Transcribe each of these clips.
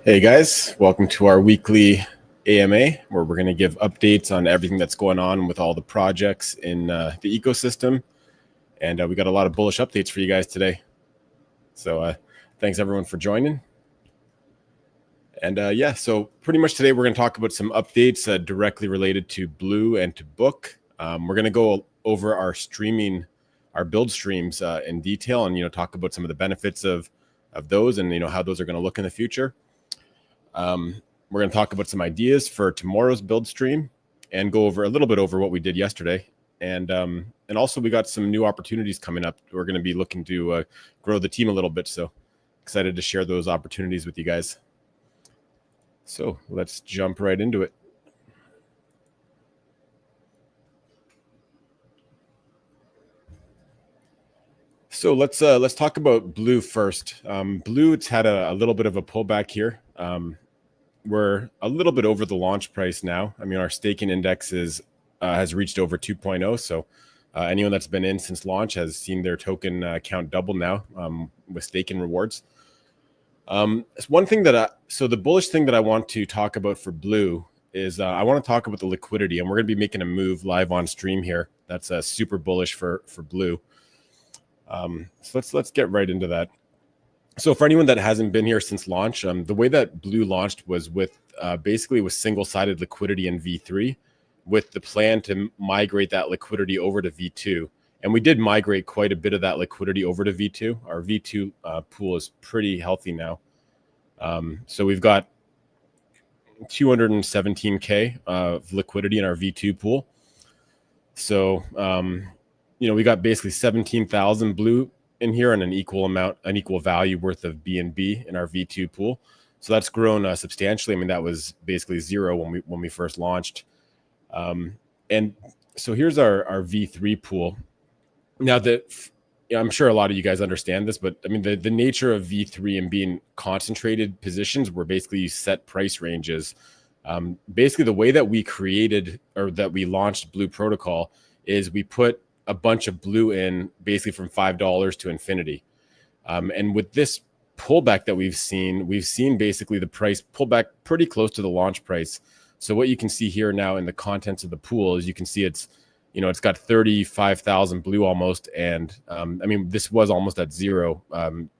Hey guys, welcome to our weekly AMA where we're going to give updates on everything that's going on with all the projects in the ecosystem. And we got a lot of bullish updates for you guys today. So thanks everyone for joining. And so pretty much today we're going to talk about some updates directly related to Blue and to Book. We're going to go over our build streams in detail and, talk about some of the benefits of those and, how those are going to look in the future. We're going to talk about some ideas for tomorrow's build stream and go over a little bit over what we did yesterday. And also we got some new opportunities coming up. We're going to be looking to grow the team a little bit. So excited to share those opportunities with you guys. So let's jump right into it. So let's talk about Blue first. Blue, it's had a little bit of a pullback here. We're a little bit over the launch price now. I mean, our staking index has reached over 2.0. So anyone that's been in since launch has seen their token count double now with staking rewards. One thing so the bullish thing that I want to talk about for Blue is I want to talk about the liquidity, and we're going to be making a move live on stream here. That's super bullish for Blue. So let's get right into that. So for anyone that hasn't been here since launch, the way that Blue launched was with basically with single-sided liquidity in V3 with the plan to migrate that liquidity over to V2. And we did migrate quite a bit of that liquidity over to V2. Our V2 pool is pretty healthy now. So we've got 217K of liquidity in our V2 pool. So, we got basically 17,000 Blue in here and an equal value worth of BNB in our V2 pool. So that's grown substantially. I mean, that was basically zero when we first launched. And so here's our V3 pool. Now I'm sure a lot of you guys understand this, but I mean, the nature of V3 and being concentrated positions where basically you set price ranges. Basically the way that we created or that we launched Blue Protocol is we put a bunch of Blue in basically from $5 to infinity. And with this pullback that we've seen basically the price pull back pretty close to the launch price. So what you can see here now in the contents of the pool is you can see it's got 35,000 Blue almost. And I mean, this was almost at zero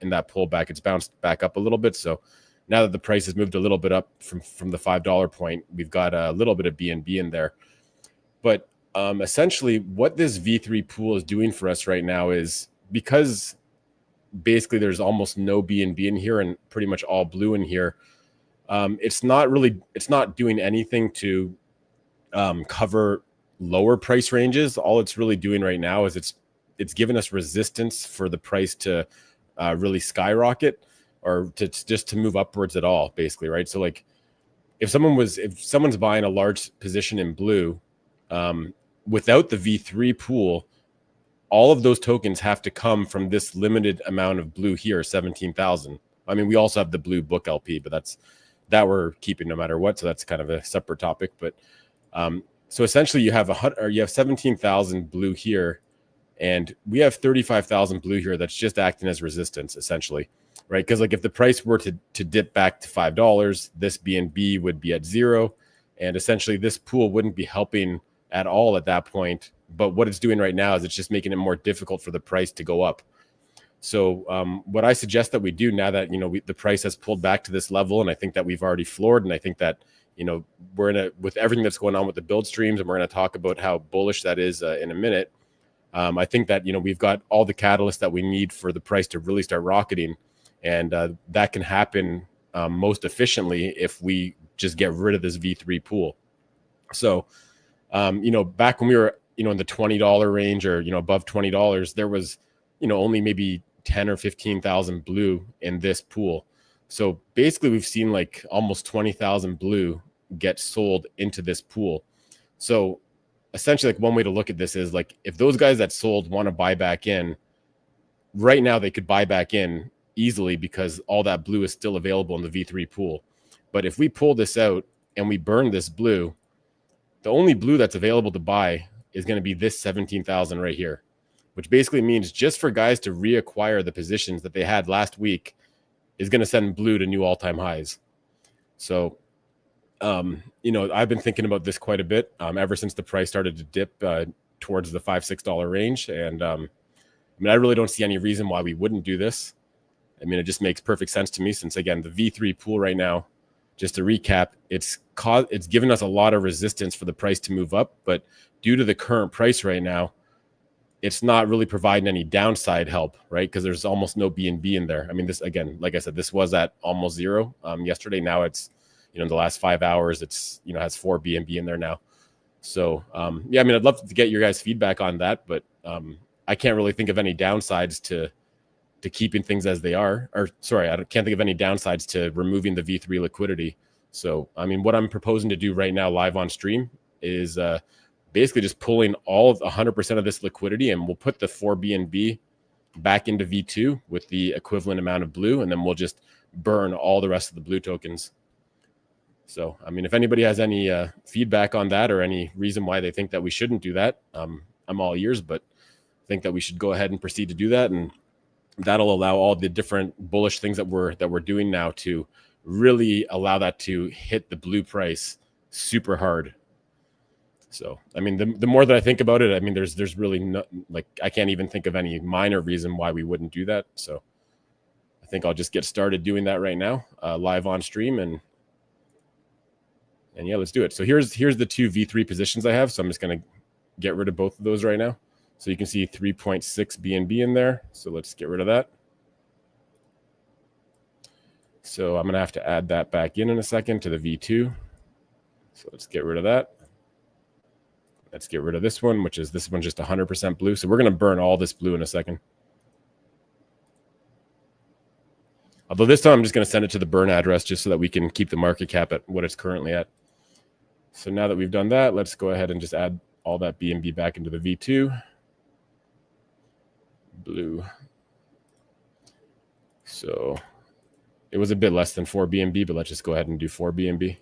in that pullback. It's bounced back up a little bit. So now that the price has moved a little bit up from the $5 point, we've got a little bit of BNB in there. But essentially what this V3 pool is doing for us right now is because basically there's almost no BNB in here and pretty much all Blue in here. It's not doing anything to cover lower price ranges. All it's really doing right now is it's giving us resistance for the price to really skyrocket or to move upwards at all, basically, right? So like if someone's buying a large position in Blue, without the V3 pool, all of those tokens have to come from this limited amount of Blue here, 17,000. I mean, we also have the Blue Book LP, but that we're keeping no matter what. So that's kind of a separate topic. But so essentially you have 17,000 Blue here, and we have 35,000 Blue here that's just acting as resistance, essentially, right? Because like if the price were to dip back to $5, this BNB would be at zero, and essentially this pool wouldn't be helping at all at that point. But what it's doing right now is it's just making it more difficult for the price to go up. So what I suggest that we do now that, the price has pulled back to this level, and I think that we've already floored, and I think that, we're with everything that's going on with the build streams, and we're going to talk about how bullish that is in a minute. I think that, we've got all the catalysts that we need for the price to really start rocketing. And that can happen most efficiently if we just get rid of this V3 pool. So, back when we were, in the $20 range or, above $20, there was, only maybe 10 or 15,000 Blue in this pool. So basically we've seen like almost 20,000 Blue get sold into this pool. So essentially like one way to look at this is like, if those guys that sold want to buy back in right now, they could buy back in easily because all that Blue is still available in the V3 pool. But if we pull this out and we burn this Blue, the only Blue that's available to buy is going to be this 17,000 right here, which basically means just for guys to reacquire the positions that they had last week is going to send Blue to new all-time highs. So, I've been thinking about this quite a bit ever since the price started to dip towards the $5-6 range. And I really don't see any reason why we wouldn't do this. I mean, it just makes perfect sense to me since, again, the V3 pool right now, just to recap, it's given us a lot of resistance for the price to move up. But due to the current price right now, it's not really providing any downside help, right? Because there's almost no BNB in there. I mean, this, again, like I said, this was at almost zero yesterday. Now it's, in the last 5 hours, it's, has 4 BNB in there now. So, yeah, I mean, I'd love to get your guys' feedback on that, but I can't really think of any downsides to keeping things as they are. Or sorry, I can't think of any downsides to removing the V3 liquidity. So, I mean, what I'm proposing to do right now live on stream is basically just pulling all of 100% of this liquidity, and we'll put the 4 BNB back into V2 with the equivalent amount of blue, and then we'll just burn all the rest of the blue tokens. So, I mean, if anybody has any feedback on that or any reason why they think that we shouldn't do that, I'm all ears, but I think that we should go ahead and proceed to do that. And that'll allow all the different bullish things that we're doing now to really allow that to hit the blue price super hard. So, I mean, the more that I think about it, I mean, there's really no, like, I can't even think of any minor reason why we wouldn't do that. So I think I'll just get started doing that right now, live on stream, and yeah, let's do it. So here's the 2 V3 positions I have. So I'm just going to get rid of both of those right now. So you can see 3.6 BNB in there. So let's get rid of that. So I'm going to have to add that back in a second to the V2. So let's get rid of that. Let's get rid of this one, which is this one just 100% blue. So we're going to burn all this blue in a second. Although this time I'm just going to send it to the burn address just so that we can keep the market cap at what it's currently at. So now that we've done that, let's go ahead and just add all that BNB back into the V2. Blue. So it was a bit less than 4 BNB, but let's just go ahead and do 4 BNB.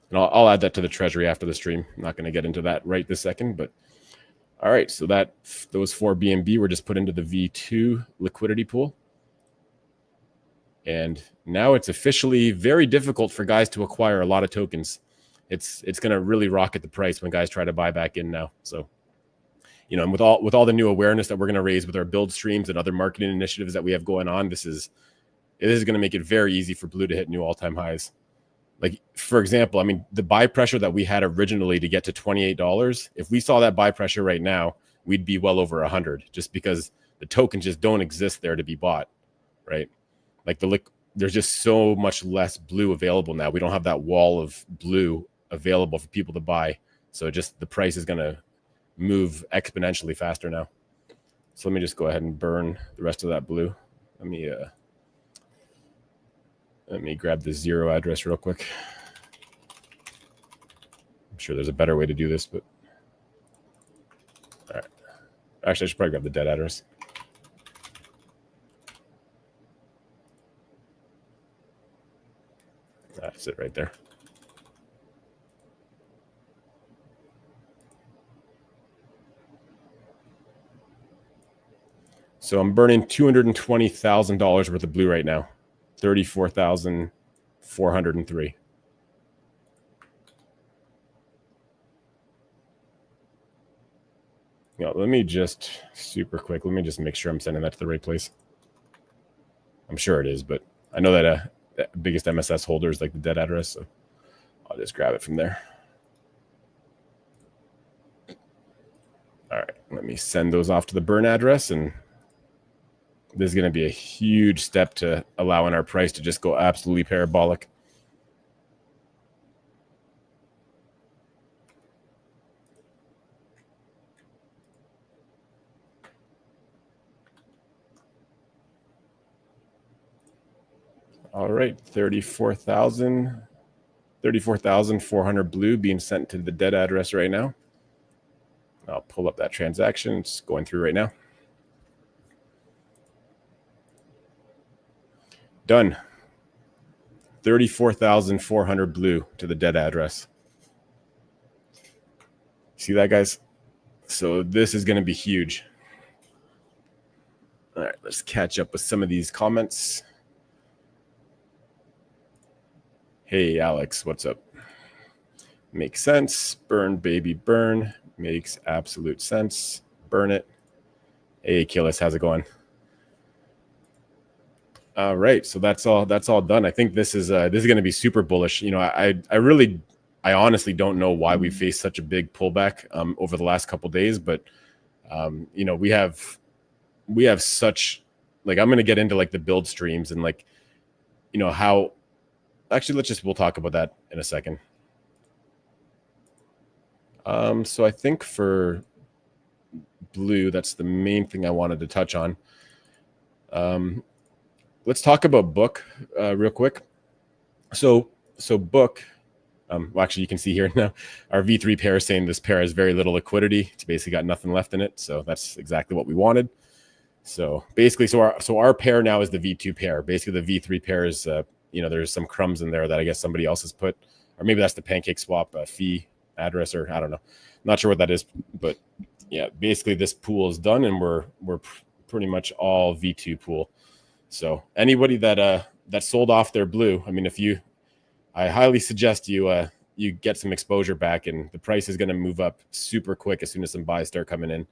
And I'll add that to the treasury after the stream. I'm not going to get into that right this second, but all right. So those 4 BNB were just put into the V2 liquidity pool. And now it's officially very difficult for guys to acquire a lot of tokens. It's going to really rocket the price when guys try to buy back in now. So, and with all the new awareness that we're going to raise with our build streams and other marketing initiatives that we have going on, it is going to make it very easy for blue to hit new all-time highs. Like, for example, I mean, the buy pressure that we had originally to get to $28, if we saw that buy pressure right now, we'd be well over 100, just because the tokens just don't exist there to be bought, right? Like there's just so much less blue available now. We don't have that wall of blue available for people to buy. So just the price is going to move exponentially faster now. So let me just go ahead and burn the rest of that blue. Let me grab the 0 address real quick. I'm sure there's a better way to do this, but all right. Actually, I should probably grab the dead address. That's it right there. So I'm burning $220,000 worth of blue right now. 34,403. Let me just super quick. Let me just make sure I'm sending that to the right place. I'm sure it is, but I know that the biggest MSS holder is like the dead address, so I'll just grab it from there. All right, let me send those off to the burn address, and this is going to be a huge step to allowing our price to just go absolutely parabolic. All right, 34,400 blue being sent to the dead address right now. I'll pull up that transaction. It's going through right now. Done. 34,400 blue to the dead address. See that, guys? So this is going to be huge. All right, let's catch up with some of these comments. Hey, Alex, what's up? Makes sense. Burn, baby, burn. Makes absolute sense. Burn it. Hey, Killis, how's it going? All right, so that's all done. I think this is going to be super bullish. I honestly don't know why we faced such a big pullback over the last couple days, but we have such, like, I'm going to get into like the build streams and like how. Actually, we'll talk about that in a second. So I think for blue, that's the main thing I wanted to touch on. Let's talk about book real quick. So book, well, actually, you can see here now our V3 pair is saying this pair has very little liquidity. It's basically got nothing left in it. So that's exactly what we wanted. So basically, our pair now is the V2 pair. Basically, the V3 pair is, there's some crumbs in there that I guess somebody else has put, or maybe that's the pancake swap fee address, or I don't know. Not sure what that is, but yeah, basically this pool is done, and we're pretty much all V2 pool. So anybody that sold off their blue, I mean, I highly suggest you get some exposure back, and the price is going to move up super quick as soon as some buys start coming in.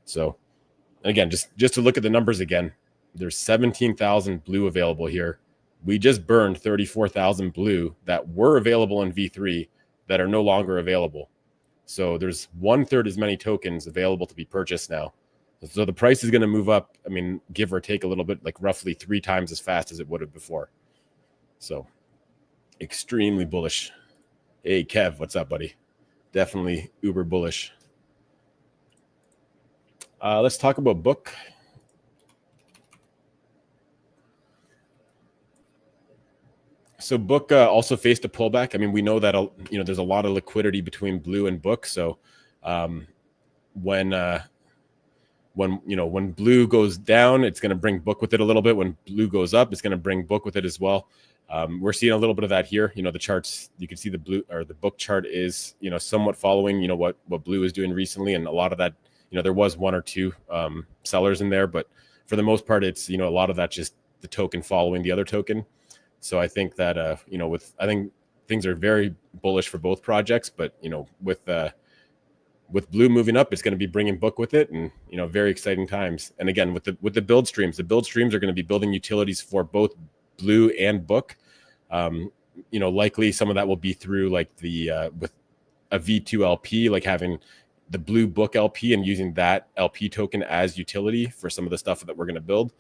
So again, just to look at the numbers again, there's 17,000 blue available here. We just burned 34,000 blue that were available in V3 that are no longer available. So there's 1/3 as many tokens available to be purchased now. So the price is going to move up, I mean, give or take a little bit, like roughly 3 times as fast as it would have before. So extremely bullish. Hey, Kev, what's up, buddy? Definitely uber bullish. Let's talk about book. So book also faced a pullback. I mean, we know that there's a lot of liquidity between blue and book. So when blue goes down, it's going to bring book with it a little bit. When blue goes up, it's going to bring book with it as well. We're seeing a little bit of that here. The charts, you can see the blue, or the book chart is somewhat following what blue is doing recently, and a lot of that, there was 1 or 2 sellers in there, but for the most part, it's a lot of that just the token following the other token. So I think that I think things are very bullish for both projects, but with blue moving up, it's going to be bringing book with it, and very exciting times. And again, with the build streams are going to be building utilities for both blue and book. Likely some of that will be through like the with a V2 LP, like having the blue book LP and using that LP token as utility for some of the stuff that we're going to build.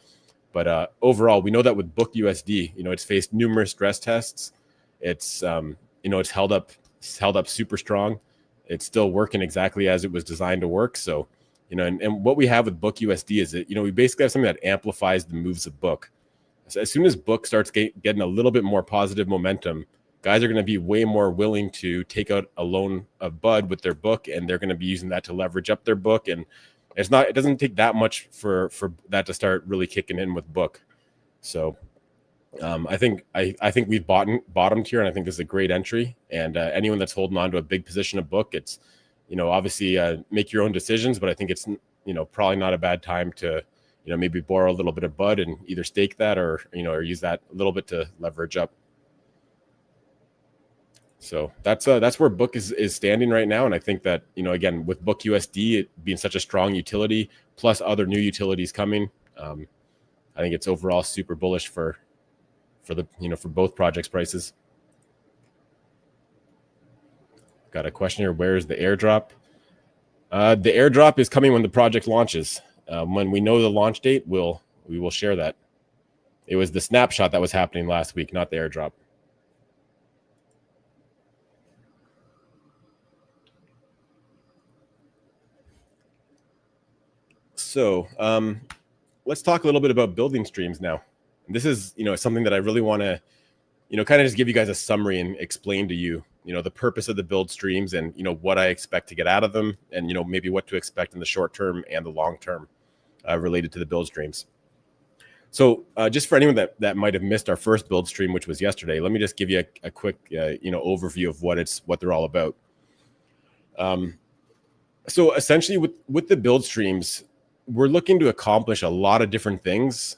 But overall, we know that with book USD, it's faced numerous stress tests. It's it's held up super strong. It's still working exactly as it was designed to work. So, and what we have with book USD is that, we basically have something that amplifies the moves of book. So as soon as book starts getting a little bit more positive momentum, guys are going to be way more willing to take out a loan of BUD with their book, and they're going to be using that to leverage up their book. And it doesn't take that much for that to start really kicking in with book. So I think we've bottomed here, and I think this is a great entry. And anyone that's holding on to a big position of book, it's obviously make your own decisions, but I think it's probably not a bad time to maybe borrow a little bit of BUD and either stake that or use that a little bit to leverage up. So that's where book is standing right now. And I think that, again, with book USD, it being such a strong utility, plus other new utilities coming, I think it's overall super bullish for both projects' prices. Got a question here. Where is the airdrop? The airdrop is coming when the project launches. When we know the launch date, we will share that. It was the snapshot that was happening last week, not the airdrop. So let's talk a little bit about building streams now. This is something that I really want to kind of just give you guys a summary and explain to you the purpose of the build streams and what I expect to get out of them, and maybe what to expect in the short term and the long term related to the build streams. So just for anyone that might have missed our first build stream, which was yesterday, let me just give you a quick overview of what they're all about. So essentially with the build streams, we're looking to accomplish a lot of different things.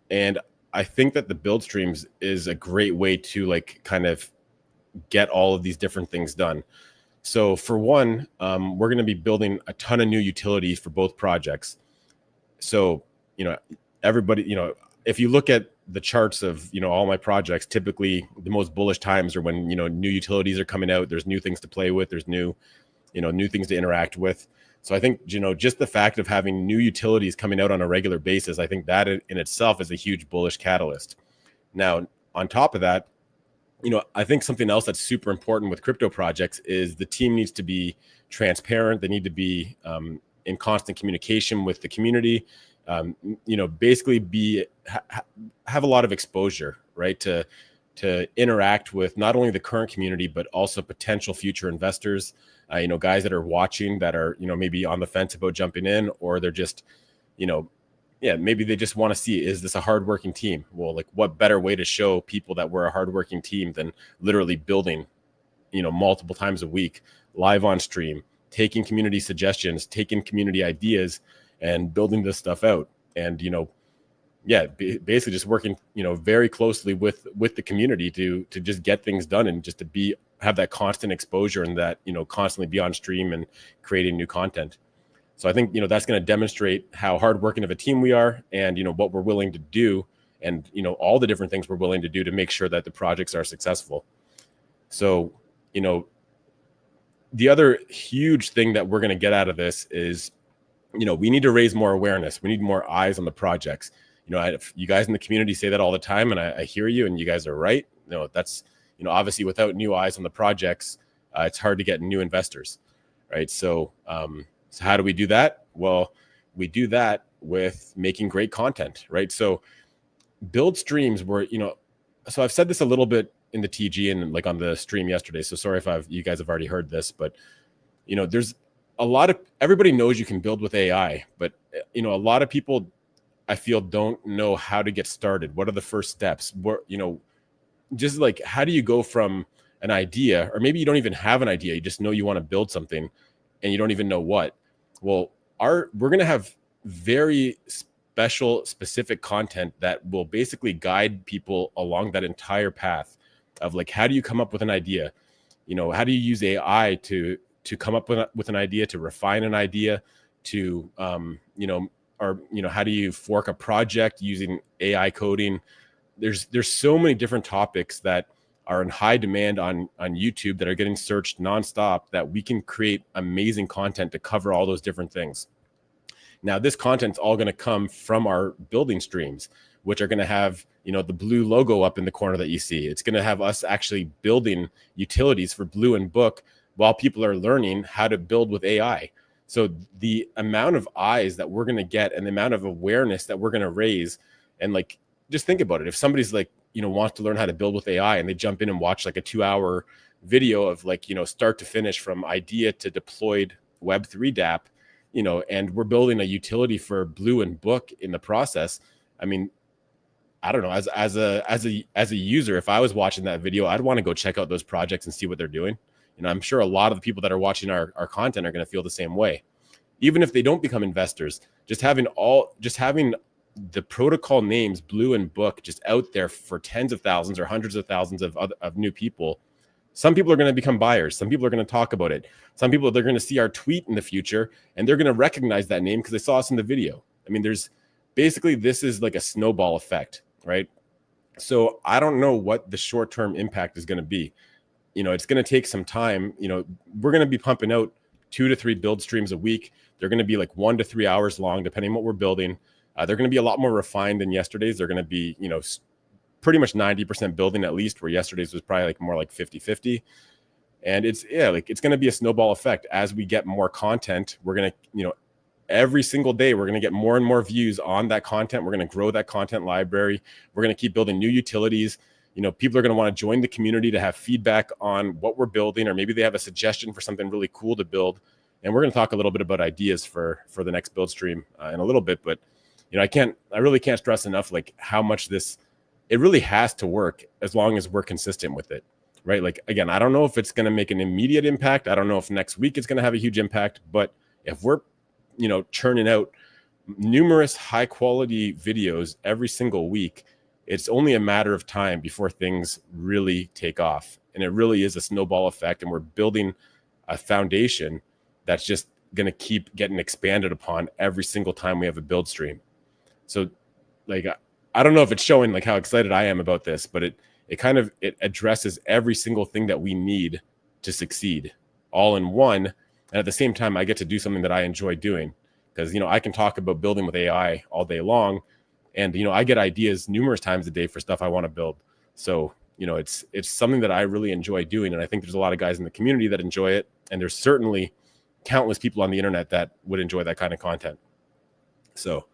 And I think that the build streams is a great way to like kind of get all of these different things done. So for one, we're going to be building a ton of new utilities for both projects. So, everybody, if you look at the charts of, all my projects, typically the most bullish times are when, new utilities are coming out. There's new things to play with. There's new things to interact with. So I think, just the fact of having new utilities coming out on a regular basis, I think that in itself is a huge bullish catalyst. Now, on top of that, I think something else that's super important with crypto projects is the team needs to be transparent. They need to be in constant communication with the community. Basically have a lot of exposure, right? To interact with not only the current community, but also potential future investors, guys that are watching that are, maybe on the fence about jumping in, or they're just, maybe they just want to see, is this a hardworking team? Well, like what better way to show people that we're a hardworking team than literally building, multiple times a week, live on stream, taking community suggestions, taking community ideas, and building this stuff out. And, basically just working, very closely with the community to just get things done and just to have that constant exposure and that, constantly be on stream and creating new content. So I think, that's going to demonstrate how hardworking of a team we are and, what we're willing to do and, all the different things we're willing to do to make sure that the projects are successful. So, the other huge thing that we're going to get out of this is, we need to raise more awareness. We need more eyes on the projects. You guys in the community say that all the time, and I hear you, and you guys are right. That's, obviously without new eyes on the projects, it's hard to get new investors, right? So how do we do that? Well, we do that with making great content, right? So build streams were, so I've said this a little bit in the TG and like on the stream yesterday. So sorry if you guys have already heard this, but there's a lot of, everybody knows you can build with AI, but a lot of people I feel don't know how to get started. What are the first steps? What, just like, how do you go from an idea, or maybe you don't even have an idea, you just know you want to build something and you don't even know what. Well, we're going to have very specific content that will basically guide people along that entire path of like, how do you come up with an idea? How do you use AI to come up with an idea, to refine an idea, to, how do you fork a project using AI coding? There's so many different topics that are in high demand on YouTube that are getting searched nonstop that we can create amazing content to cover all those different things. Now, this content's all going to come from our building streams, which are going to have, the blue logo up in the corner that you see. It's going to have us actually building utilities for Blue and Book while people are learning how to build with AI. So the amount of eyes that we're going to get and the amount of awareness that we're going to raise, and like, just think about it. If somebody's like, wants to learn how to build with AI and they jump in and watch like a 2-hour video of like, start to finish from idea to deployed Web3 dApp, and we're building a utility for Blue and Book in the process. I mean, I don't know, as a user, if I was watching that video, I'd want to go check out those projects and see what they're doing. I'm sure a lot of the people that are watching our content are going to feel the same way. Even if they don't become investors, just having the protocol names Blue and Book just out there for tens of thousands or hundreds of thousands of new people. Some people are going to become buyers. Some people are going to talk about it. Some people, they're going to see our tweet in the future and they're going to recognize that name because they saw us in the video. I mean, this is like a snowball effect, right? So I don't know what the short-term impact is going to be. It's going to take some time. We're going to be pumping out 2 to 3 build streams a week. They're going to be like 1 to 3 hours long, depending on what we're building. They're going to be a lot more refined than yesterday's. They're going to be, pretty much 90% building at least, where yesterday's was probably like more like 50-50. And it's going to be a snowball effect. As we get more content, we're going to, every single day, we're going to get more and more views on that content. We're going to grow that content library. We're going to keep building new utilities. People are going to want to join the community to have feedback on what we're building, or maybe they have a suggestion for something really cool to build. And we're going to talk a little bit about ideas for the next build stream in a little bit. But, I really can't stress enough, like how much it really has to work as long as we're consistent with it, right? Like, again, I don't know if it's going to make an immediate impact. I don't know if next week it's going to have a huge impact, but if we're, churning out numerous high quality videos every single week, it's only a matter of time before things really take off. And it really is a snowball effect. And we're building a foundation that's just going to keep getting expanded upon every single time we have a build stream. So like, I don't know if it's showing like how excited I am about this, but it addresses every single thing that we need to succeed all in one. And at the same time, I get to do something that I enjoy doing, because, I can talk about building with AI all day long. And, I get ideas numerous times a day for stuff I want to build. So, it's something that I really enjoy doing. And I think there's a lot of guys in the community that enjoy it. And there's certainly countless people on the internet that would enjoy that kind of content. So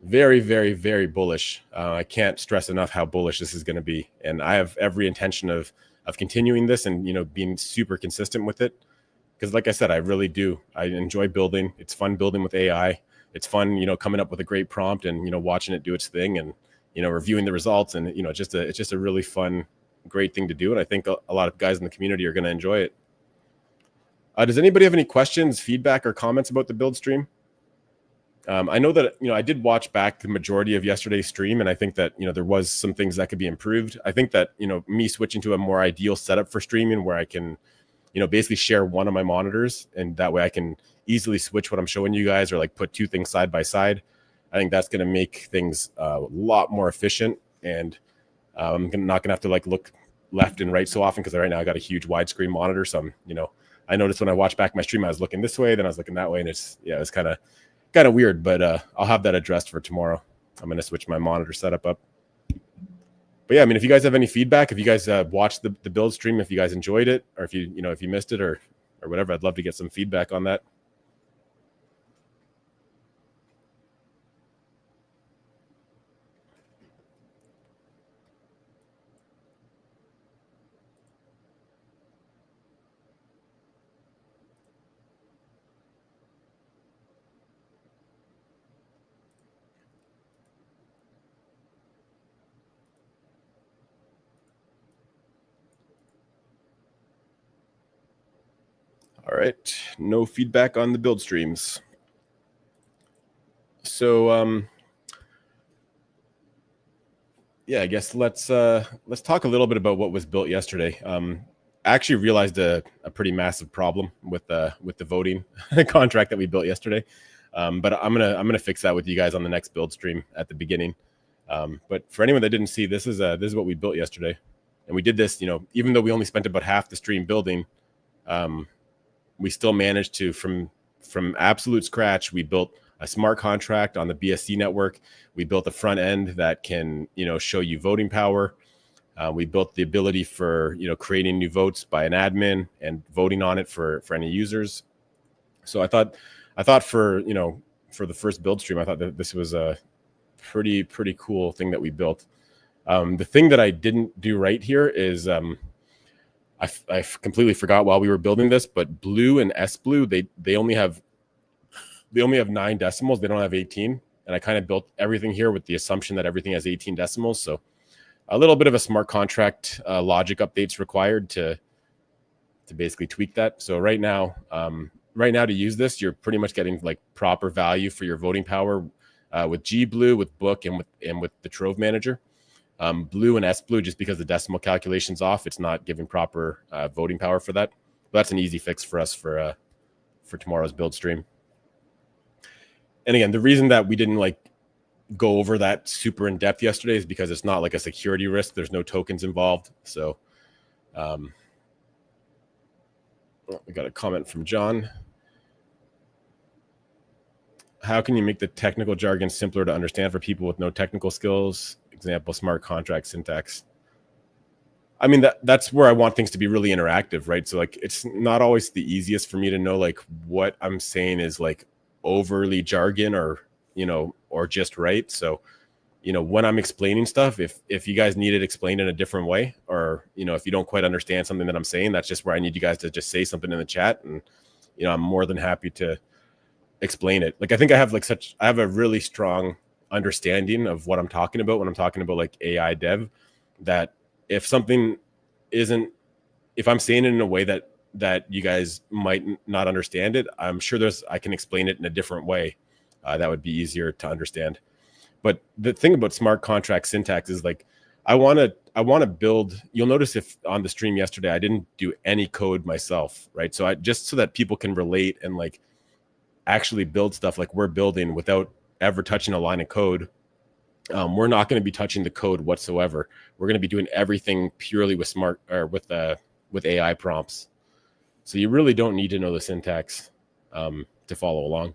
very, very, very bullish. I can't stress enough how bullish this is going to be. And I have every intention of continuing this and, being super consistent with it. Because like I said, I really do. I enjoy building. It's fun building with AI. It's fun, coming up with a great prompt and, watching it do its thing and, reviewing the results. And, it's just a really fun, great thing to do. And I think a lot of guys in the community are going to enjoy it. Does anybody have any questions, feedback, or comments about the build stream? I know that, I did watch back the majority of yesterday's stream, and I think that, there was some things that could be improved. I think that, me switching to a more ideal setup for streaming where I can, basically share one of my monitors, and that way I can easily switch what I'm showing you guys, or like put two things side by side. I think that's going to make things a lot more efficient. And I'm not going to have to like look left and right so often, because right now I got a huge widescreen monitor. So I'm, I noticed when I watched back my stream, I was looking this way, then I was looking that way, and it's kind of weird, but I'll have that addressed for tomorrow. I'm going to switch my monitor setup up. But yeah, I mean, if you guys have any feedback, if you guys watched the build stream, if you guys enjoyed it, or if if you missed it or whatever, I'd love to get some feedback on that. All right, no feedback on the build streams. So yeah, I guess let's talk a little bit about what was built yesterday. I actually realized a pretty massive problem with the voting contract that we built yesterday. But I'm gonna fix that with you guys on the next build stream at the beginning. But for anyone that didn't see, this is what we built yesterday, and we did this. Even though we only spent about half the stream building, we still managed to, from absolute scratch, we built a smart contract on the BSC network. We built a front end that can, show you voting power. We built the ability for, creating new votes by an admin and voting on it for any users. So I thought for the first build stream, I thought that this was a pretty cool thing that we built. The thing that I didn't do right here is I completely forgot while we were building this, but Blue and S Blue, they only have 9 decimals. They don't have 18. And I kind of built everything here with the assumption that everything has 18 decimals. So a little bit of a smart contract logic updates required to basically tweak that. So right now to use this, you're pretty much getting like proper value for your voting power with G Blue, with Book, and with the Trove Manager. Blue and S Blue, just because the decimal calculation's off, it's not giving proper voting power for that. But that's an easy fix for us for tomorrow's build stream. And again, the reason that we didn't like go over that super in depth yesterday is because it's not like a security risk. There's no tokens involved. So we got a comment from John. How can you make the technical jargon simpler to understand for people with no technical skills? Example, smart contract syntax. I mean, that's where I want things to be really interactive, right? So like, it's not always the easiest for me to know like what I'm saying is like overly jargon or just right. So, when I'm explaining stuff, if you guys need it explained in a different way, or, if you don't quite understand something that I'm saying, that's just where I need you guys to just say something in the chat. And, I'm more than happy to explain it. Like, I think I have a really strong understanding of what I'm talking about when I'm talking about like AI dev, that if something if I'm saying it in a way that you guys might not understand it, I'm sure I can explain it in a different way that would be easier to understand. But the thing about smart contract syntax is like, I want to build, you'll notice if on the stream yesterday, I didn't do any code myself, right? So I just, so that people can relate and like actually build stuff like we're building without ever touching a line of code. We're not going to be touching the code whatsoever. We're going to be doing everything purely with with AI prompts. So you really don't need to know the syntax to follow along.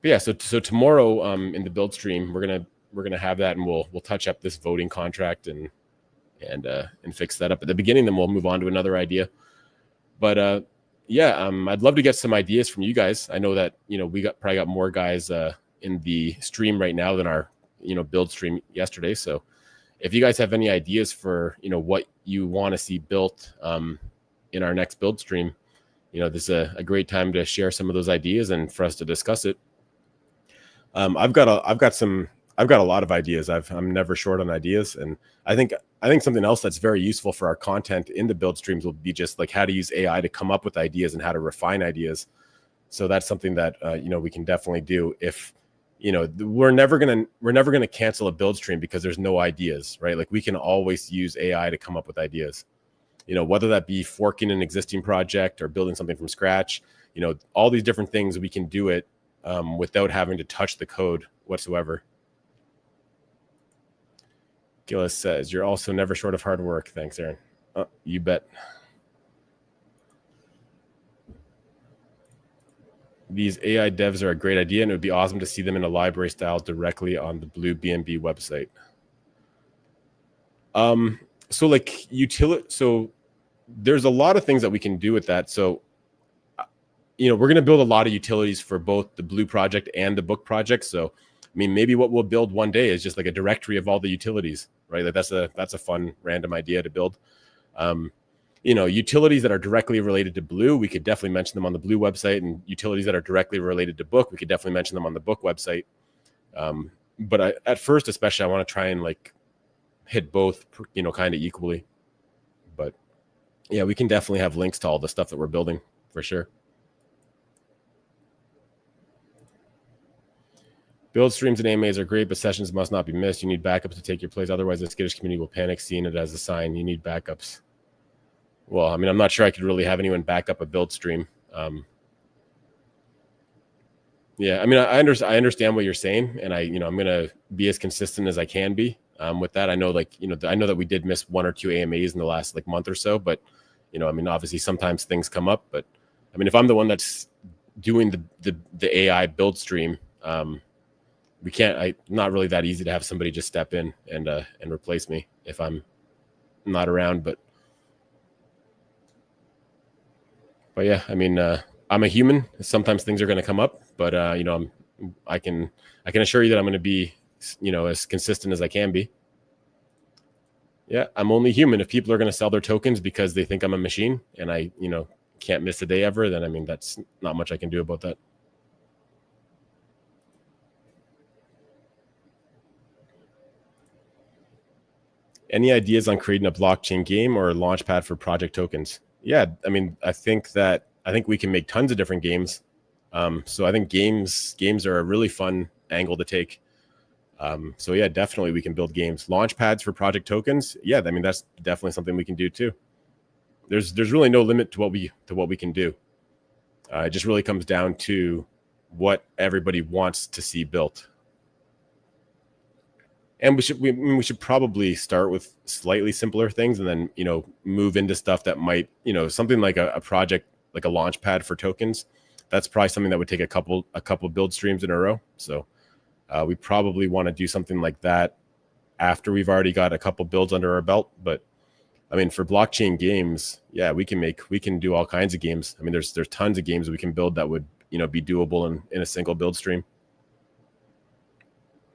But yeah, so tomorrow in the build stream, we're gonna have that, and we'll touch up this voting contract and fix that up at the beginning. Then we'll move on to another idea. But yeah, I'd love to get some ideas from you guys. I know that we probably got more guys in the stream right now than our build stream yesterday. So if you guys have any ideas for what you want to see built in our next build stream, this is a great time to share some of those ideas and for us to discuss it. I've got a lot of ideas. I'm never short on ideas, and I think something else that's very useful for our content in the build streams will be just like how to use AI to come up with ideas and how to refine ideas. So that's something that we can definitely do. If we're never gonna cancel a build stream because there's no ideas, right? Like we can always use AI to come up with ideas. Whether that be forking an existing project or building something from scratch, all these different things, we can do it without having to touch the code whatsoever. Gillis says, you're also never short of hard work. Thanks, Aaron. You bet. These AI devs are a great idea, and it would be awesome to see them in a library style directly on the Blue BNB website. So like so there's a lot of things that we can do with that. So we're going to build a lot of utilities for both the Blue project and the Book project. So I mean, maybe what we'll build one day is just like a directory of all the utilities, right? Like that's a fun random idea to build. Utilities that are directly related to Blue, we could definitely mention them on the Blue website, and utilities that are directly related to Book, we could definitely mention them on the Book website. But at first, especially, I want to try and like hit both, kind of equally. But yeah, we can definitely have links to all the stuff that we're building for sure. Build streams and AMAs are great, but sessions must not be missed. You need backups to take your place. Otherwise, the skittish community will panic, seeing it as a sign. You need backups. Well, I mean, I'm not sure I could really have anyone back up a build stream. Yeah, I mean, I understand what you're saying, and I'm going to be as consistent as I can be with that. I know, I know that we did miss 1 or 2 AMAs in the last month or so, but I mean, obviously sometimes things come up. But I mean, if I'm the one that's doing the AI build stream, not really that easy to have somebody just step in and replace me if I'm not around. But yeah, I mean, I'm a human. Sometimes things are going to come up, but I can assure you that I'm going to be as consistent as I can be. Yeah, I'm only human. If people are going to sell their tokens because they think I'm a machine and I can't miss a day ever, then I mean, that's not much I can do about that. Any ideas on creating a blockchain game or a launchpad for project tokens? Yeah, I mean, I think we can make tons of different games. So I think games are a really fun angle to take. So yeah, definitely we can build games. Launchpads for project tokens. Yeah, I mean, that's definitely something we can do too. There's really no limit to what we can do. It just really comes down to what everybody wants to see built. And we should probably start with slightly simpler things and then move into stuff that might something like a project like a launch pad for tokens. That's probably something that would take a couple build streams in a row. So we probably want to do something like that after we've already got a couple builds under our belt. But I mean, for blockchain games, yeah, we can do all kinds of games. I mean, there's tons of games that we can build that would be doable in a single build stream.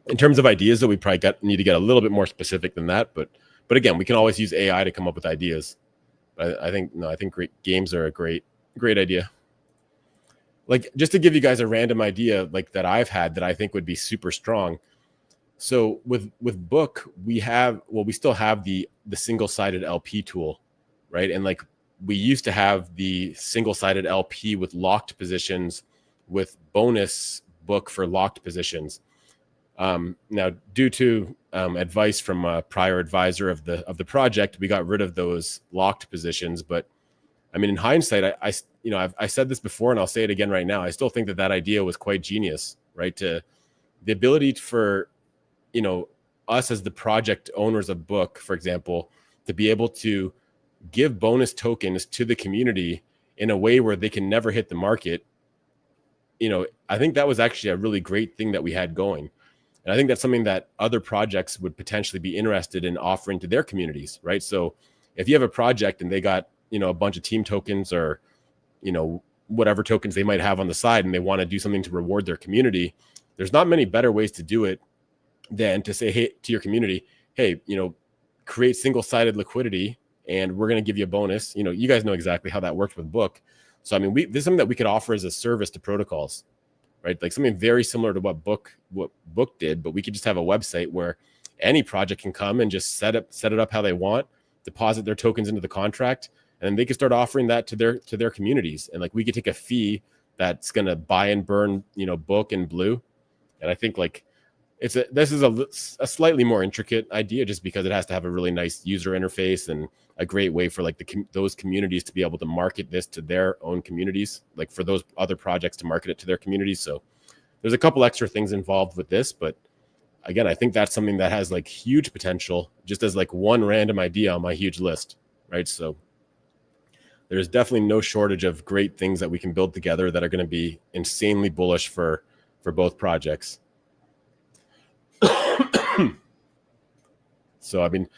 In terms of ideas, though, we probably need to get a little bit more specific than that. But again, we can always use AI to come up with ideas. But I think great games are a great idea. Like, just to give you guys a random idea, like that I've had that I think would be super strong. So with Book, we still have the single-sided LP tool, right? And like we used to have the single-sided LP with locked positions with bonus book for locked positions. Now, due to advice from a prior advisor of the project, we got rid of those locked positions. But I mean, in hindsight, I said this before, and I'll say it again right now. I still think that idea was quite genius, right? To the ability for, us as the project owners of book, for example, to be able to give bonus tokens to the community in a way where they can never hit the market. I think that was actually a really great thing that we had going. And I think that's something that other projects would potentially be interested in offering to their communities, right? So if you have a project and they got, a bunch of team tokens or, whatever tokens they might have on the side, and they want to do something to reward their community, there's not many better ways to do it than to say, hey, to your community, hey, create single-sided liquidity and we're going to give you a bonus. You guys know exactly how that worked with book. So, I mean, this is something that we could offer as a service to protocols, right? Like something very similar to what book did, but we could just have a website where any project can come and just set it up how they want, deposit their tokens into the contract, and then they can start offering that to their communities. And like we could take a fee that's going to buy and burn, book and blue. And I think like this is a slightly more intricate idea, just because it has to have a really nice user interface and a great way for like those communities to be able to market this to their own communities, like for those other projects to market it to their communities. So there's a couple extra things involved with this, but again, I think that's something that has like huge potential, just as like one random idea on my huge list, right? So there's definitely no shortage of great things that we can build together that are going to be insanely bullish for both projects. So, I mean,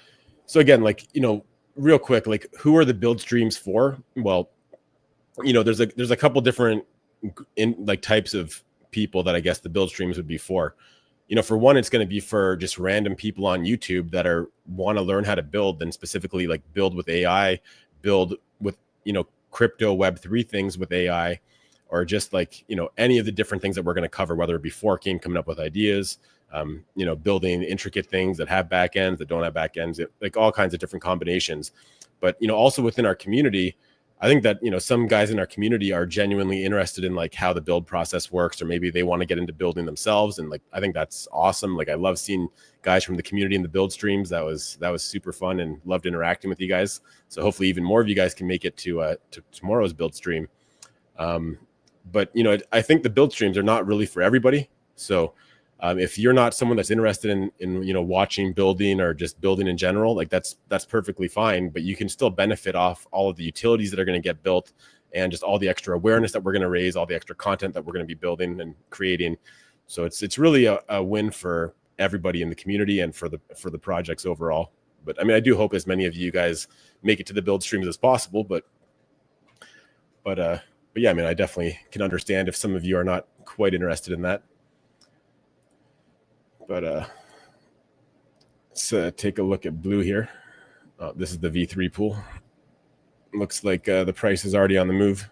again, like, real quick, like who are the build streams for? Well, there's a couple different types of people that I guess the build streams would be for. For one, it's going to be for just random people on YouTube that want to learn how to build, and specifically like build with AI, build with, crypto Web3 things with AI, or just like, any of the different things that we're going to cover, whether it be forking, coming up with ideas, building intricate things that have backends, that don't have backends, like all kinds of different combinations. But, also within our community, I think that, some guys in our community are genuinely interested in like how the build process works, or maybe they want to get into building themselves. And like, I think that's awesome. Like I love seeing guys from the community in the build streams. That was super fun, and loved interacting with you guys. So hopefully even more of you guys can make it to tomorrow's build stream. But, I think the build streams are not really for everybody. So if you're not someone that's interested in watching building or just building in general, like that's perfectly fine, but you can still benefit off all of the utilities that are going to get built, and just all the extra awareness that we're going to raise, all the extra content that we're going to be building and creating. So it's really a win for everybody in the community and for the projects overall. But I mean, I do hope as many of you guys make it to the build streams as possible, but yeah, I mean, I definitely can understand if some of you are not quite interested in that. But let's take a look at blue here. This is the V3 pool. Looks like the price is already on the move.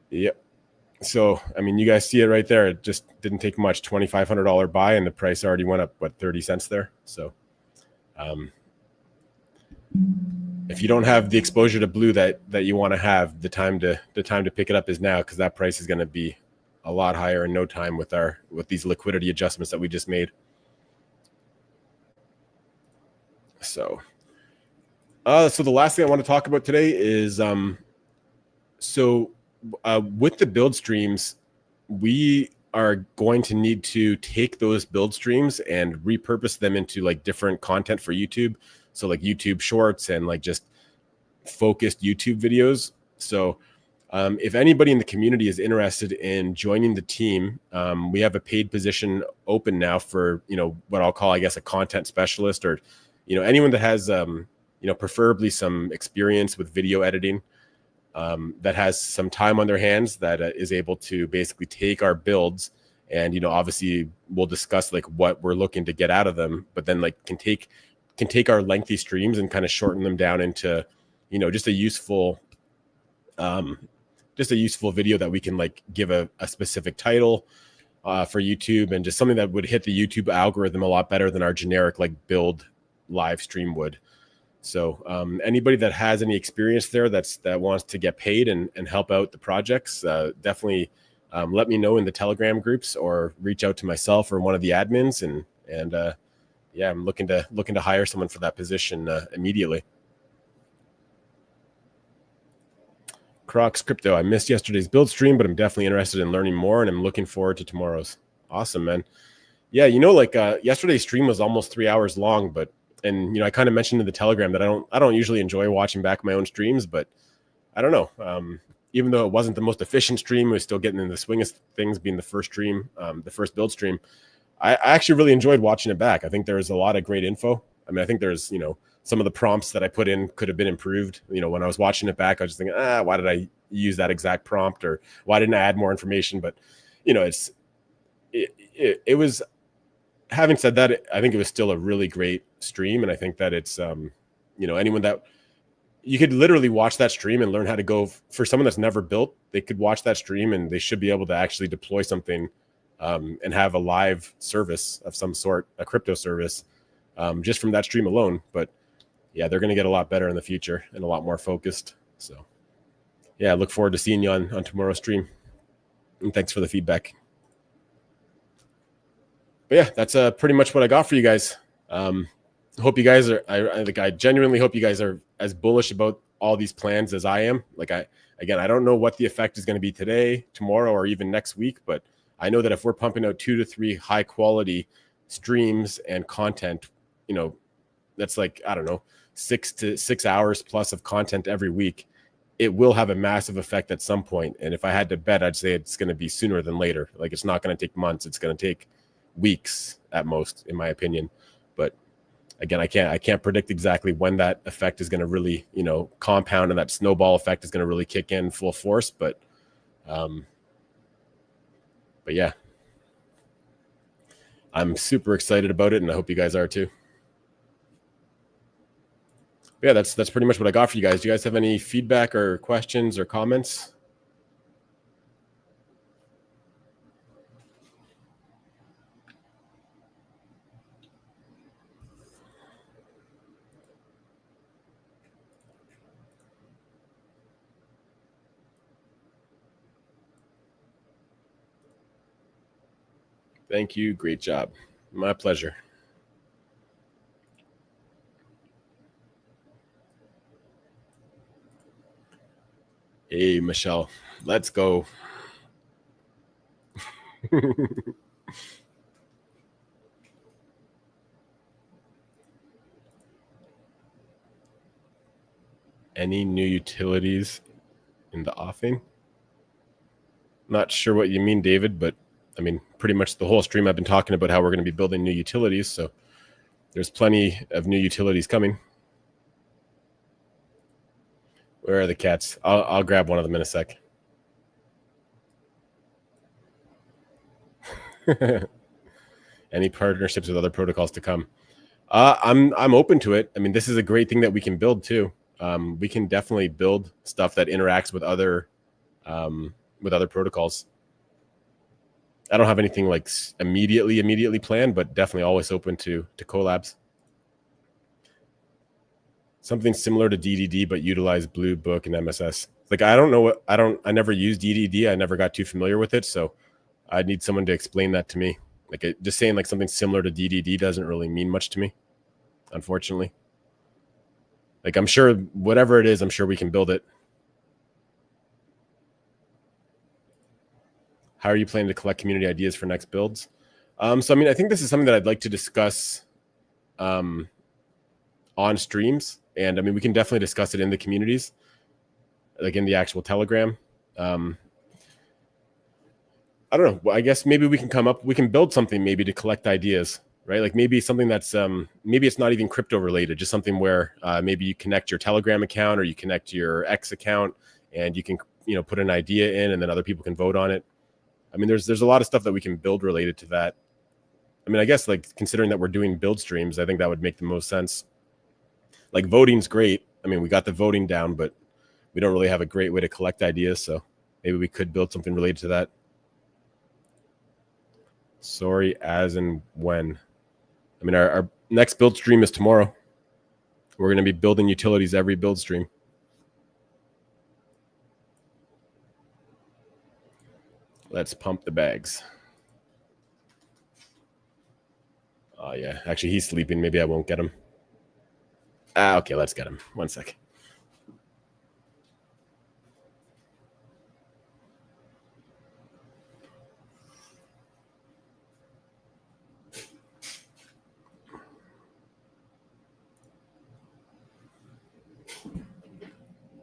Yep. So, I mean, you guys see it right there. It just didn't take much. $2,500 buy, and the price already went up, 30 cents there. So if you don't have the exposure to blue that you want to have, the time to pick it up is now, because that price is going to be a lot higher in no time with these liquidity adjustments that we just made. So the last thing I want to talk about today is with the build streams, we are going to need to take those build streams and repurpose them into like different content for YouTube. So like YouTube shorts and like just focused YouTube videos. So if anybody in the community is interested in joining the team, we have a paid position open now for, what I'll call, I guess, a content specialist, or, anyone that has, preferably some experience with video editing, that has some time on their hands, that is able to basically take our builds and, obviously we'll discuss like what we're looking to get out of them, but then like can take our lengthy streams and kind of shorten them down into, just a useful video that we can like give a specific title for YouTube, and just something that would hit the YouTube algorithm a lot better than our generic like build live stream would. So anybody that has any experience there that wants to get paid and help out the projects, definitely let me know in the Telegram groups or reach out to myself or one of the admins. And yeah, I'm looking to hire someone for that position immediately. Crocs Crypto, I missed yesterday's build stream, but I'm definitely interested in learning more, and I'm looking forward to tomorrow's. Awesome, man. Yeah, like yesterday's stream was almost 3 hours long, but I kind of mentioned in the Telegram that I don't usually enjoy watching back my own streams, but I don't know. Even though it wasn't the most efficient stream, it was still getting in the swing of things, being the first stream, the first build stream. I actually really enjoyed watching it back. I think there was a lot of great info. I mean, I think there's, some of the prompts that I put in could have been improved. When I was watching it back, I was just thinking, why did I use that exact prompt, or why didn't I add more information? But, it was, having said that, I think it was still a really great stream. And I think that it's, anyone that you could literally watch that stream and learn how to go. For someone that's never built, they could watch that stream and they should be able to actually deploy something and have a live service of some sort, a crypto service, just from that stream alone. But yeah, they're going to get a lot better in the future and a lot more focused. So yeah, I look forward to seeing you on tomorrow's stream. And thanks for the feedback. But yeah, that's pretty much what I got for you guys. Hope you guys are, I genuinely hope you guys are as bullish about all these plans as I am. I don't know what the effect is going to be today, tomorrow, or even next week, but I know that if we're pumping out 2 to 3 high quality streams and content, that's like, I don't know, 6 hours plus of content every week, it will have a massive effect at some point. And if I had to bet, I'd say it's going to be sooner than later. Like, it's not going to take months. It's going to take weeks at most, in my opinion. But again, I can't predict exactly when that effect is going to really, compound, and that snowball effect is going to really kick in full force. But yeah, I'm super excited about it, and I hope you guys are too. But yeah, that's pretty much what I got for you guys. Do you guys have any feedback or questions or comments? Thank you. Great job. My pleasure. Hey, Michelle, let's go. Any new utilities in the offing? Not sure what you mean, David, but I mean, pretty much the whole stream I've been talking about how we're going to be building new utilities. So there's plenty of new utilities coming. Where are the cats? I'll grab one of them in a sec. Any partnerships with other protocols to come? I'm open to it. I mean, this is a great thing that we can build too. We can definitely build stuff that interacts with other protocols. I don't have anything like immediately planned, but definitely always open to collabs. Something similar to DDD, but utilize Blue Book and MSS. Like, I don't know I never used DDD. I never got too familiar with it. So I need someone to explain that to me. Like, just saying like something similar to DDD doesn't really mean much to me, unfortunately. Like, I'm sure whatever it is, I'm sure we can build it. How are you planning to collect community ideas for next builds? So, I mean, I think this is something that I'd like to discuss on streams. And I mean, we can definitely discuss it in the communities, like in the actual Telegram. I don't know. I guess maybe we can build something maybe to collect ideas, right? Like maybe something that's, maybe it's not even crypto related, just something where maybe you connect your Telegram account or you connect your X account and you can, put an idea in and then other people can vote on it. I mean, there's a lot of stuff that we can build related to that. I mean, I guess like considering that we're doing build streams, I think that would make the most sense. Like voting's great. I mean, we got the voting down, but we don't really have a great way to collect ideas. So maybe we could build something related to that. Sorry, as and when. I mean, our next build stream is tomorrow. We're going to be building utilities every build stream. Let's pump the bags. Oh, yeah. Actually, he's sleeping. Maybe I won't get him. Okay, let's get him. 1 sec.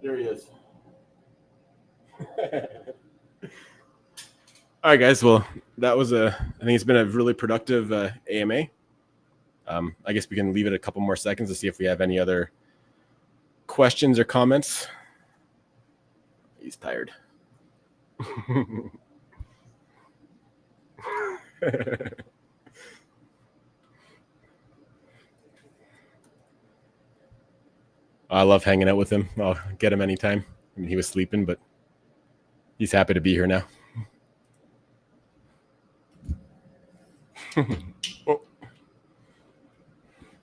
There he is. All right, guys. Well, that was I think it's been a really productive AMA. I guess we can leave it a couple more seconds to see if we have any other questions or comments. He's tired. I love hanging out with him. I'll get him anytime. I mean, he was sleeping, but he's happy to be here now. Oh.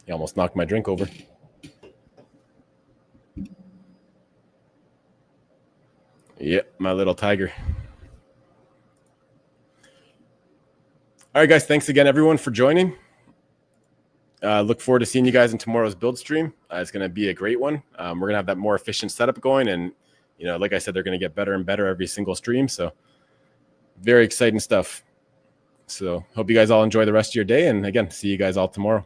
He almost knocked my drink over. Yep, my little tiger. All right, guys. Thanks again, everyone, for joining. Look forward to seeing you guys in tomorrow's build stream. It's going to be a great one. We're going to have that more efficient setup going. And, you know, like I said, they're going to get better and better every single stream. So very exciting stuff. So hope you guys all enjoy the rest of your day. And again, see you guys all tomorrow.